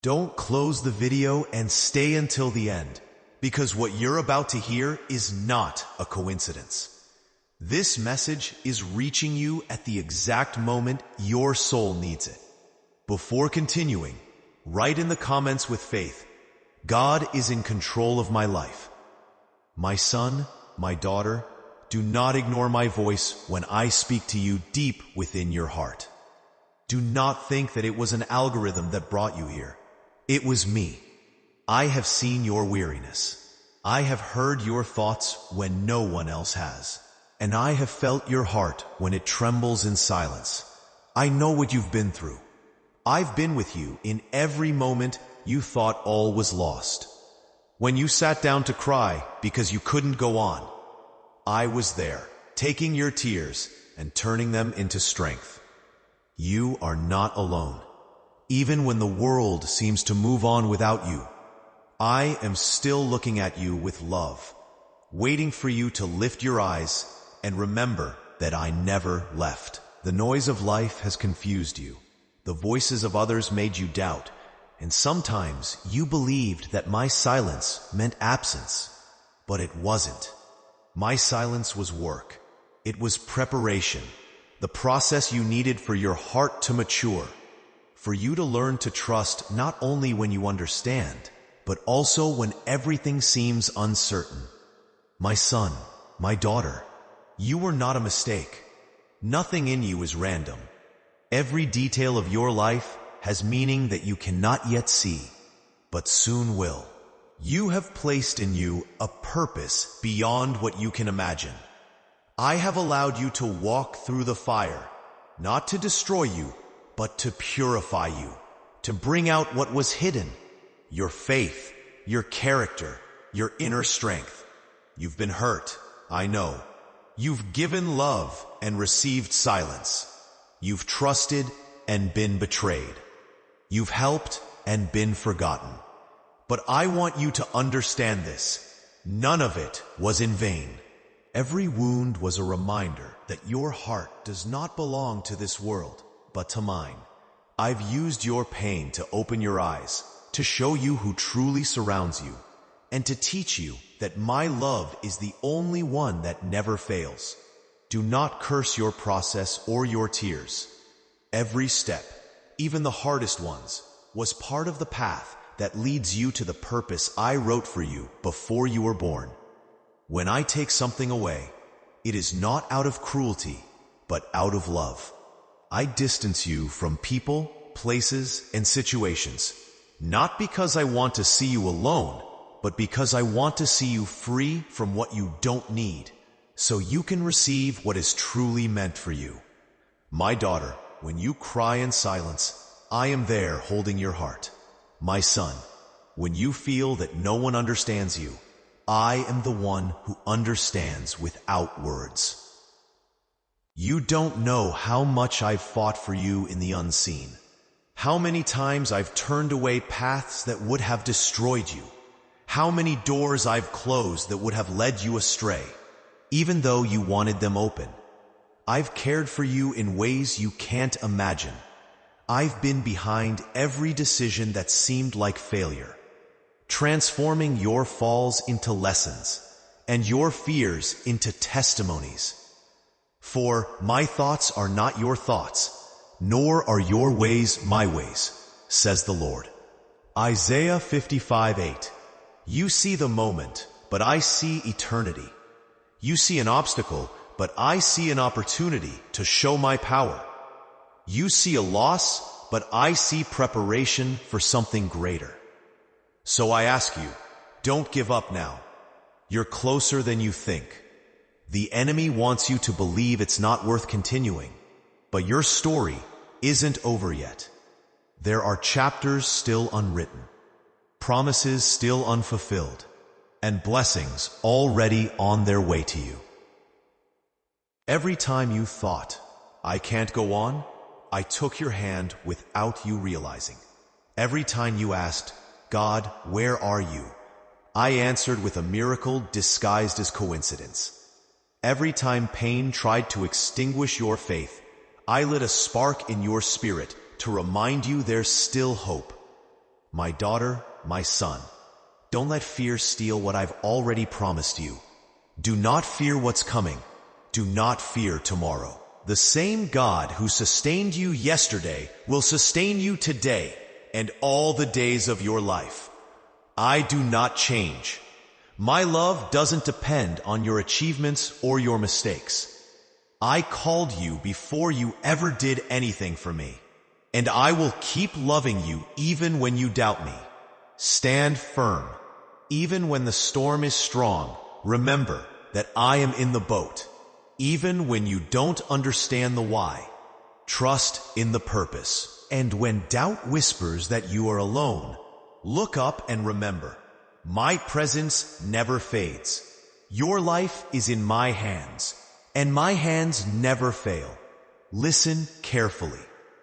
Don't close the video and stay until the end, because what you're about to hear is not a coincidence. This message is reaching you at the exact moment your soul needs it. Before continuing, write in the comments with faith, God is in control of my life. My son, my daughter, do not ignore my voice when I speak to you deep within your heart. Do not think that it was an algorithm that brought you here. It was me. I have seen your weariness. I have heard your thoughts when no one else has. And I have felt your heart when it trembles in silence. I know what you've been through. I've been with you in every moment you thought all was lost. When you sat down to cry because you couldn't go on, I was there, taking your tears and turning them into strength. You are not alone. Even when the world seems to move on without you, I am still looking at you with love, waiting for you to lift your eyes and remember that I never left. The noise of life has confused you. The voices of others made you doubt, and sometimes you believed that my silence meant absence, but it wasn't. My silence was work. It was preparation, the process you needed for your heart to mature, for you to learn to trust not only when you understand, but also when everything seems uncertain. My son, my daughter, you were not a mistake. Nothing in you is random. Every detail of your life has meaning that you cannot yet see, but soon will. You have placed in you a purpose beyond what you can imagine. I have allowed you to walk through the fire, not to destroy you, but to purify you, to bring out what was hidden, your faith, your character, your inner strength. You've been hurt, I know. You've given love and received silence. You've trusted and been betrayed. You've helped and been forgotten. But I want you to understand this. None of it was in vain. Every wound was a reminder that your heart does not belong to this world, but to mine. I've used your pain to open your eyes, to show you who truly surrounds you, and to teach you that my love is the only one that never fails. Do not curse your process or your tears. Every step, even the hardest ones, was part of the path that leads you to the purpose I wrote for you before you were born. When I take something away, it is not out of cruelty, but out of love. I distance you from people, places, and situations, not because I want to see you alone, but because I want to see you free from what you don't need, so you can receive what is truly meant for you. My daughter, when you cry in silence, I am there holding your heart. My son, when you feel that no one understands you, I am the one who understands without words. You don't know how much I've fought for you in the unseen. How many times I've turned away paths that would have destroyed you. How many doors I've closed that would have led you astray, even though you wanted them open. I've cared for you in ways you can't imagine. I've been behind every decision that seemed like failure, transforming your falls into lessons and your fears into testimonies. For my thoughts are not your thoughts, nor are your ways my ways, says the Lord. Isaiah 55:8. You see the moment, but I see eternity. You see an obstacle, but I see an opportunity to show my power. You see a loss, but I see preparation for something greater. So I ask you, don't give up now. You're closer than you think. The enemy wants you to believe it's not worth continuing, but your story isn't over yet. There are chapters still unwritten, promises still unfulfilled, and blessings already on their way to you. Every time you thought, I can't go on, I took your hand without you realizing. Every time you asked, God, where are you? I answered with a miracle disguised as coincidence. Every time pain tried to extinguish your faith, I lit a spark in your spirit to remind you there's still hope. My daughter, my son, don't let fear steal what I've already promised you. Do not fear what's coming. Do not fear tomorrow. The same God who sustained you yesterday will sustain you today and all the days of your life. I do not change. My love doesn't depend on your achievements or your mistakes. I called you before you ever did anything for me, and I will keep loving you even when you doubt me. Stand firm. Even when the storm is strong, remember that I am in the boat. Even when you don't understand the why, trust in the purpose. And when doubt whispers that you are alone, look up and remember, my presence never fades. Your life is in my hands, and my hands never fail. Listen carefully,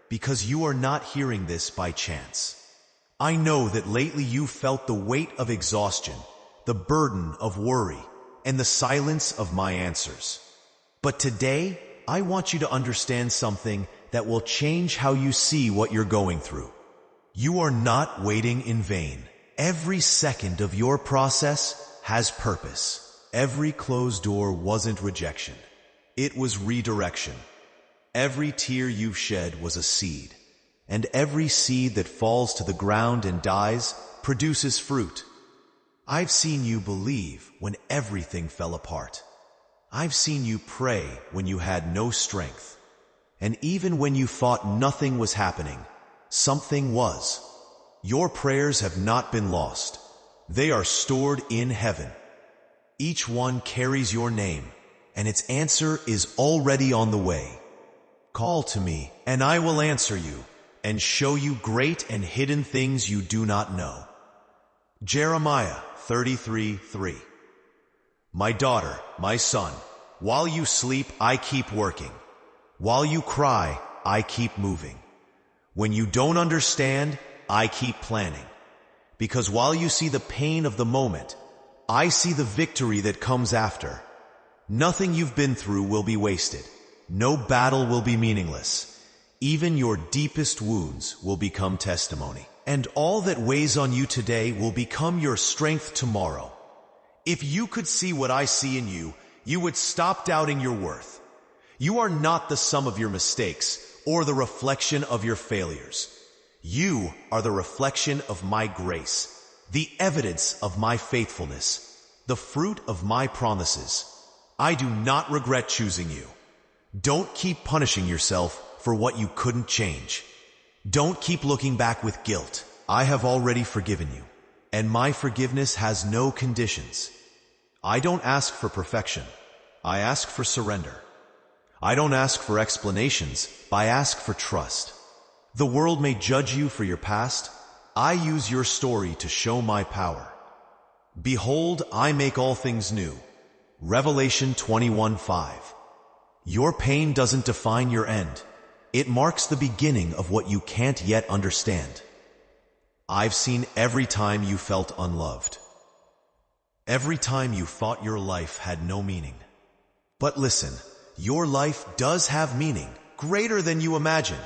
because you are not hearing this by chance. I know that lately you felt the weight of exhaustion, the burden of worry, and the silence of my answers. But today, I want you to understand something that will change how you see what you're going through. You are not waiting in vain. Every second of your process has purpose. Every closed door wasn't rejection. It was redirection. Every tear you've shed was a seed. And every seed that falls to the ground and dies produces fruit. I've seen you believe when everything fell apart. I've seen you pray when you had no strength. And even when you thought nothing was happening, something was. Your prayers have not been lost. They are stored in heaven. Each one carries your name, and its answer is already on the way. Call to me, and I will answer you, and show you great and hidden things you do not know. Jeremiah 33:3. My daughter, my son, while you sleep, I keep working. While you cry, I keep moving. When you don't understand, I keep planning. Because while you see the pain of the moment, I see the victory that comes after. Nothing you've been through will be wasted. No battle will be meaningless. Even your deepest wounds will become testimony. And all that weighs on you today will become your strength tomorrow. If you could see what I see in you, you would stop doubting your worth. You are not the sum of your mistakes or the reflection of your failures. You are the reflection of my grace, the evidence of my faithfulness, the fruit of my promises. I do not regret choosing you. Don't keep punishing yourself for what you couldn't change. Don't keep looking back with guilt. I have already forgiven you, and my forgiveness has no conditions. I don't ask for perfection. I ask for surrender. I don't ask for explanations. I ask for trust. The world may judge you for your past. I use your story to show my power. Behold, I make all things new. Revelation 21:5. Your pain doesn't define your end. It marks the beginning of what you can't yet understand. I've seen every time you felt unloved. Every time you thought your life had no meaning. But listen, your life does have meaning, greater than you imagine.